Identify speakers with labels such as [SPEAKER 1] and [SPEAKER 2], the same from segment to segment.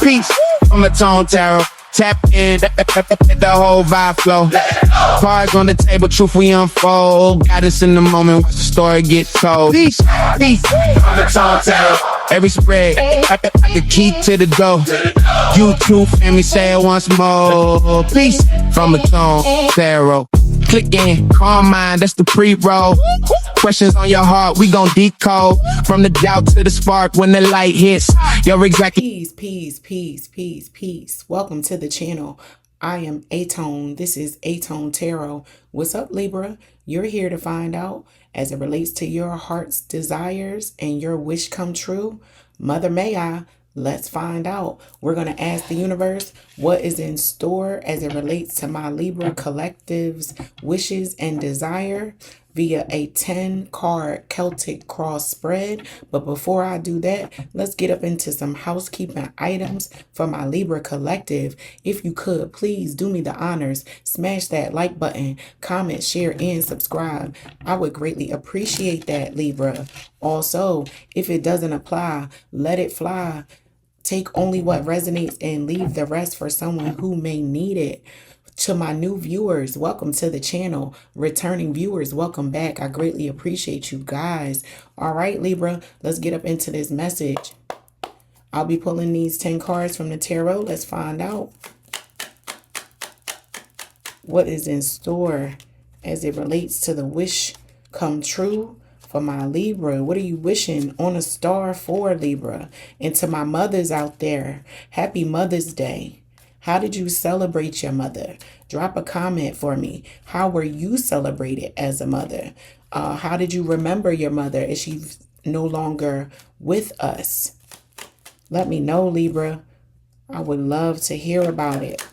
[SPEAKER 1] Peace from aTone Tarot. Tap in, the whole vibe flow. Cards on the table, truth we unfold. Guidance in the moment, watch the story get told. Peace from aTone Tarot. Every spread, like a key to the door. YouTube family, say it once more. Peace from aTone Tarot. Click in, calm mind, that's the pre-roll. Questions on your heart, we gon' decode. From the doubt to the spark when the light hits. You're exactly.
[SPEAKER 2] Peace. Welcome to the channel. I am aTone. This is aTone Tarot. What's up, Libra? You're here to find out as it relates to your heart's desires and your wish come true. Mother may I. Let's find out. We're going to ask the universe what is in store as it relates to my Libra collective's wishes and desire via a 10-card Celtic cross spread. But before I do that, let's get up into some housekeeping items for my Libra collective. If you could, please do me the honors. Smash that like button, comment, share, and subscribe. I would greatly appreciate that, Libra. Also, if it doesn't apply, let it fly. Take only what resonates and leave the rest for someone who may need it. To my new viewers, welcome to the channel. Returning viewers, welcome back. I greatly appreciate you guys. All right, Libra, let's get up into this message. I'll be pulling these 10 cards from the tarot. Let's find out what is in store as it relates to the wish come true for my Libra. What are you wishing on a star for, Libra? And to my mothers out there, happy Mother's Day. How did you celebrate your mother? Drop a comment for me. How were you celebrated as a mother? How did you remember your mother? Is she no longer with us? Let me know, Libra. I would love to hear about it.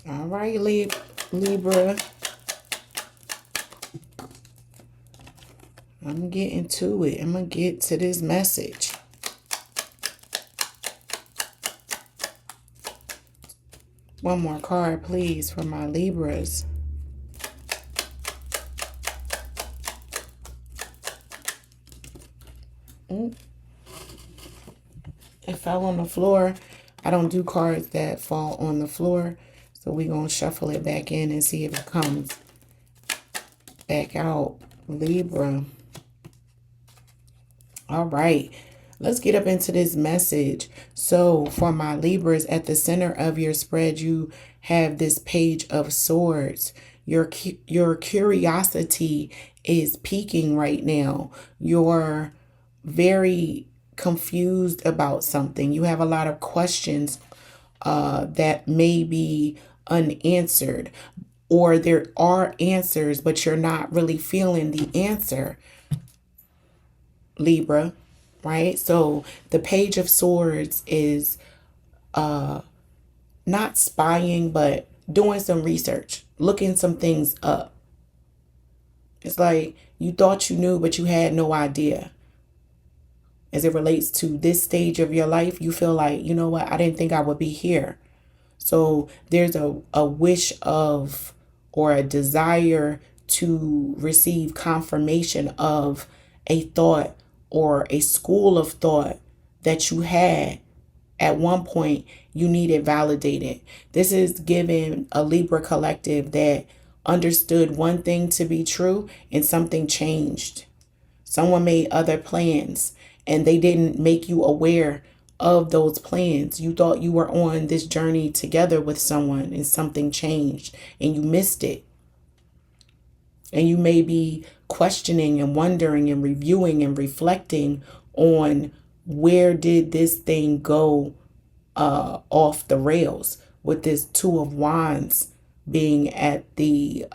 [SPEAKER 2] All right, Libra. I'm getting to it. I'm going to get to this message. One more card, please, for my Libras. It fell on the floor. I don't do cards that fall on the floor. So we're going to shuffle it back in and see if it comes back out. Libra. All right. Let's get up into this message. So for my Libras, at the center of your spread, you have this Page of Swords. Your curiosity is peaking right now. You're very confused about something. You have a lot of questions that may be unanswered, or there are answers, but you're not really feeling the answer, Libra, right? So the Page of Swords is not spying, but doing some research, looking some things up. It's like you thought you knew, but you had no idea. As it relates to this stage of your life, you feel like, you know what, I didn't think I would be here. So there's a wish of, or a desire to receive confirmation of a thought or a school of thought that you had at one point. You needed validated. This is giving a Libra collective that understood one thing to be true and something changed. Someone made other plans and they didn't make you aware of those plans. You thought you were on this journey together with someone and something changed and you missed it. And you may be questioning and wondering and reviewing and reflecting on where did this thing go off the rails, with this Two of Wands being at the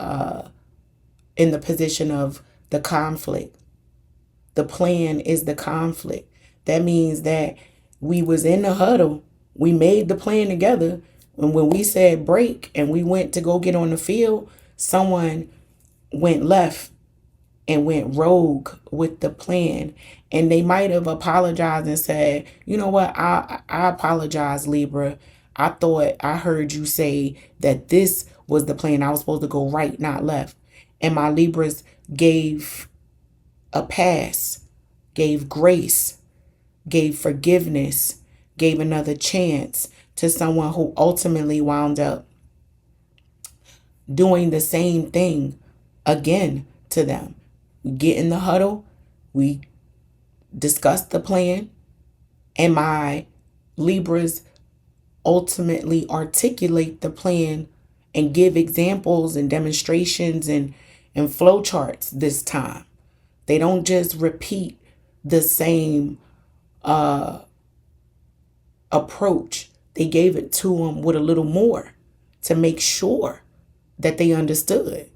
[SPEAKER 2] in the position of the conflict. The plan is the conflict. That means that we was in the huddle. We made the plan together. And when we said break and we went to go get on the field, someone went left and went rogue with the plan. And they might have apologized and said, you know what, I apologize, Libra. I thought I heard you say that this was the plan. I was supposed to go right, not left. And my Libras gave a pass, gave grace, gave forgiveness, gave another chance to someone who ultimately wound up doing the same thing again to them. We get in the huddle, we discuss the plan, and my Libras ultimately articulate the plan and give examples and demonstrations and flow charts this time. They don't just repeat the same approach. They gave it to them with a little more to make sure that they understood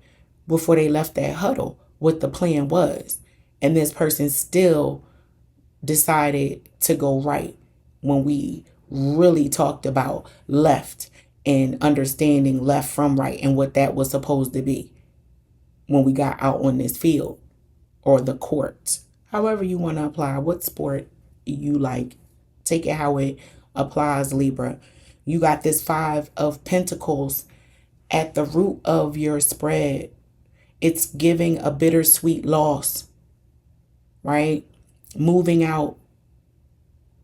[SPEAKER 2] before they left that huddle what the plan was. And this person still decided to go right when we really talked about left and understanding left from right and what that was supposed to be when we got out on this field or the court. However you want to apply, what sport you like, take it how it applies, Libra. You got this 5 of Pentacles at the root of your spread. It's giving a bittersweet loss, right? Moving out,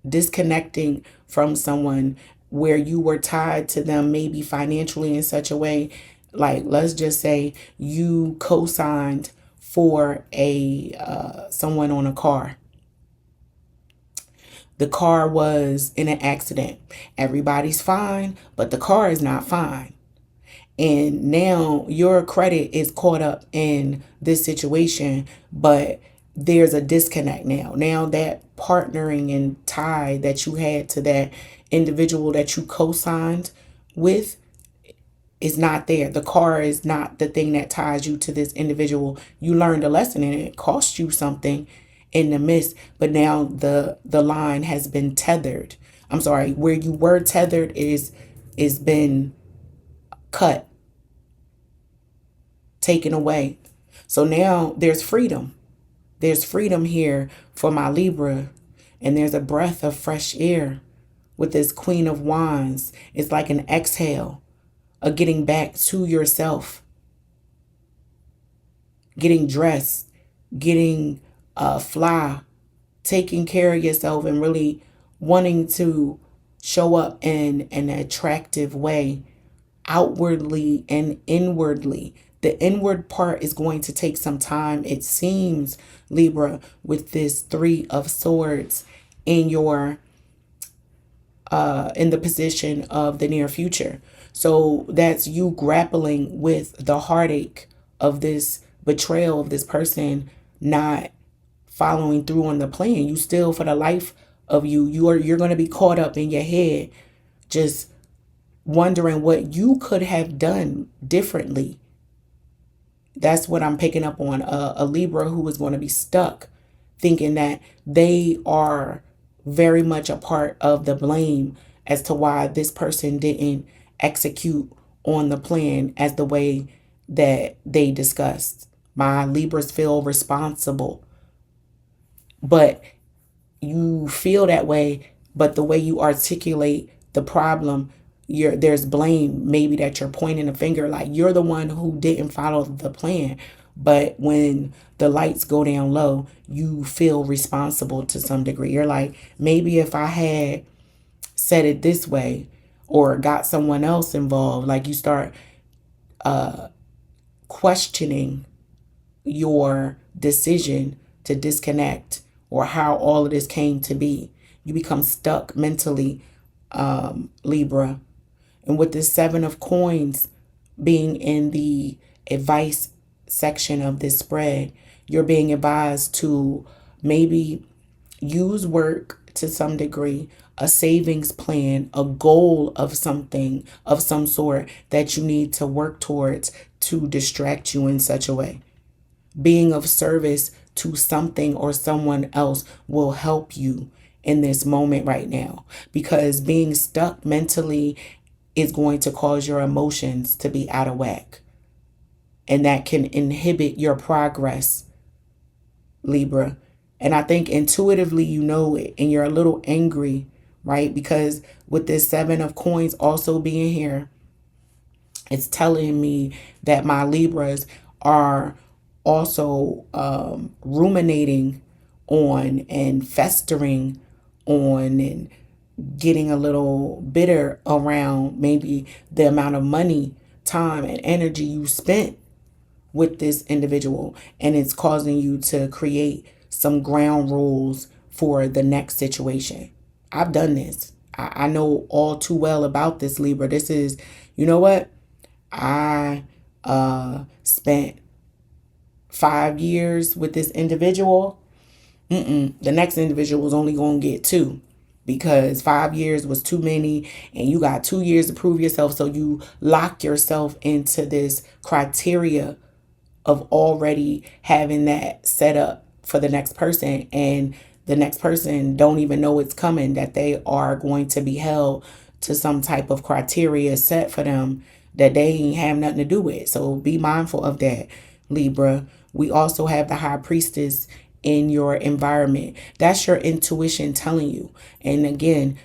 [SPEAKER 2] disconnecting from someone where you were tied to them, maybe financially in such a way, like let's just say you co-signed for someone on a car. The car was in an accident. Everybody's fine, but the car is not fine. And now your credit is caught up in this situation, but there's a disconnect now. Now that partnering and tie that you had to that individual that you co-signed with is not there. The car is not the thing that ties you to this individual. You learned a lesson and it cost you something in the midst, but now the line has been tethered. I'm sorry, where you were tethered is been cut, taken away. So now there's freedom. There's freedom here for my Libra, and there's a breath of fresh air with this Queen of Wands. It's like an exhale, a getting back to yourself, getting dressed, getting fly, taking care of yourself and really wanting to show up in an attractive way, outwardly and inwardly. The inward part is going to take some time, it seems, Libra, with this 3 of Swords in your in the position of the near future. So that's you grappling with the heartache of this betrayal of this person not following through on the plan. You still, for the life of you're going to be caught up in your head, just wondering what you could have done differently. That's what I'm picking up on. A Libra who is going to be stuck thinking that they are very much a part of the blame as to why this person didn't execute on the plan as the way that they discussed. My Libras feel responsible, but you feel that way, but the way you articulate the problem, there's blame, maybe that you're pointing a finger like you're the one who didn't follow the plan. But when the lights go down low, you feel responsible to some degree. You're like, maybe if I had said it this way or got someone else involved, like you start questioning your decision to disconnect or how all of this came to be. You become stuck mentally, Libra. And with the 7 of Coins being in the advice section of this spread, you're being advised to maybe use work to some degree, a savings plan, a goal of something of some sort that you need to work towards to distract you in such a way. being of service to something or someone else will help you in this moment right now, because being stuck mentally is going to cause your emotions to be out of whack, and that can inhibit your progress, Libra. And I think intuitively you know it, and you're a little angry, right? Because with this 7 of Coins also being here, it's telling me that my Libras are also ruminating on and festering on and getting a little bitter around maybe the amount of money, time, and energy you spent with this individual. And it's causing you to create some ground rules for the next situation. I've done this. I know all too well about this, Libra. This is, you know what? I spent 5 years with this individual. The next individual was only going to get 2, because 5 years was too many, and you got 2 years to prove yourself. So you lock yourself into this criteria of already having that set up for the next person, and the next person don't even know it's coming, that they are going to be held to some type of criteria set for them that they ain't have nothing to do with. So be mindful of that, Libra. We also have the High Priestess in your environment. That's your intuition telling you. And again,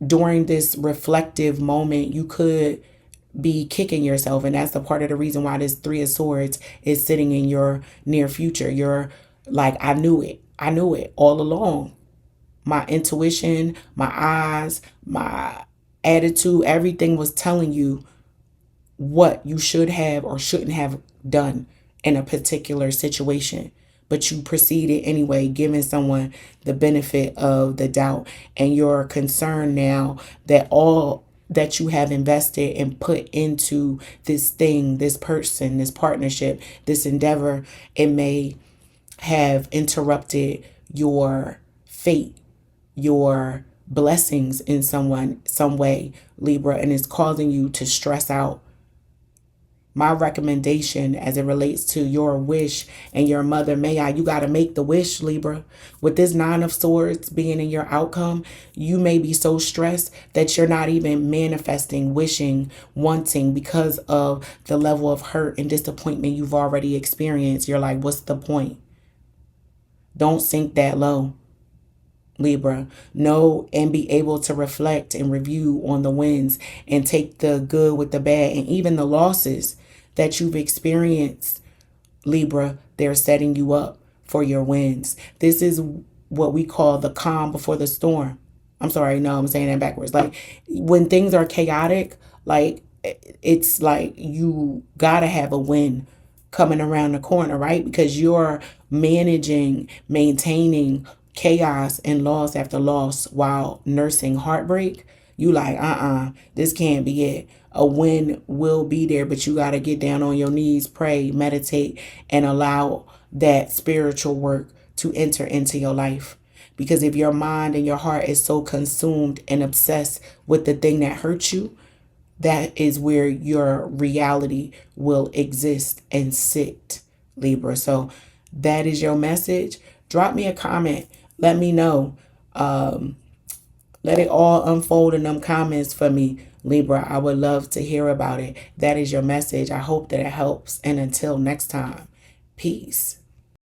[SPEAKER 2] during this reflective moment, you could be kicking yourself, and that's a part of the reason why this 3 of Swords is sitting in your near future. You're like, I knew it all along. My intuition, my eyes, my attitude, everything was telling you what you should have or shouldn't have done in a particular situation. But you proceeded anyway, giving someone the benefit of the doubt. And you're concerned now that all that you have invested and put into this thing, this person, this partnership, this endeavor, it may have interrupted your fate, your blessings in some way, Libra, and it's causing you to stress out. My recommendation as it relates to your wish and your mother, you got to make the wish, Libra. With this 9 of Swords being in your outcome, you may be so stressed that you're not even manifesting, wishing, wanting, because of the level of hurt and disappointment you've already experienced. You're like, what's the point? Don't sink that low, Libra. Know and be able to reflect and review on the wins and take the good with the bad, and even the losses that you've experienced, Libra. They're setting you up for your wins. This is what we call the calm before the storm. I'm sorry, no, I'm saying that backwards. Like, when things are chaotic, like, it's like you gotta have a win coming around the corner, right? Because you're managing, maintaining chaos and loss after loss while nursing heartbreak. You like, this can't be it. A win will be there, but you got to get down on your knees, pray, meditate, and allow that spiritual work to enter into your life. Because if your mind and your heart is so consumed and obsessed with the thing that hurts you, that is where your reality will exist and sit, Libra. So that is your message. Drop me a comment. Let me know. Let it all unfold in them comments for me, Libra. I would love to hear about it. That is your message. I hope that it helps. And until next time, peace.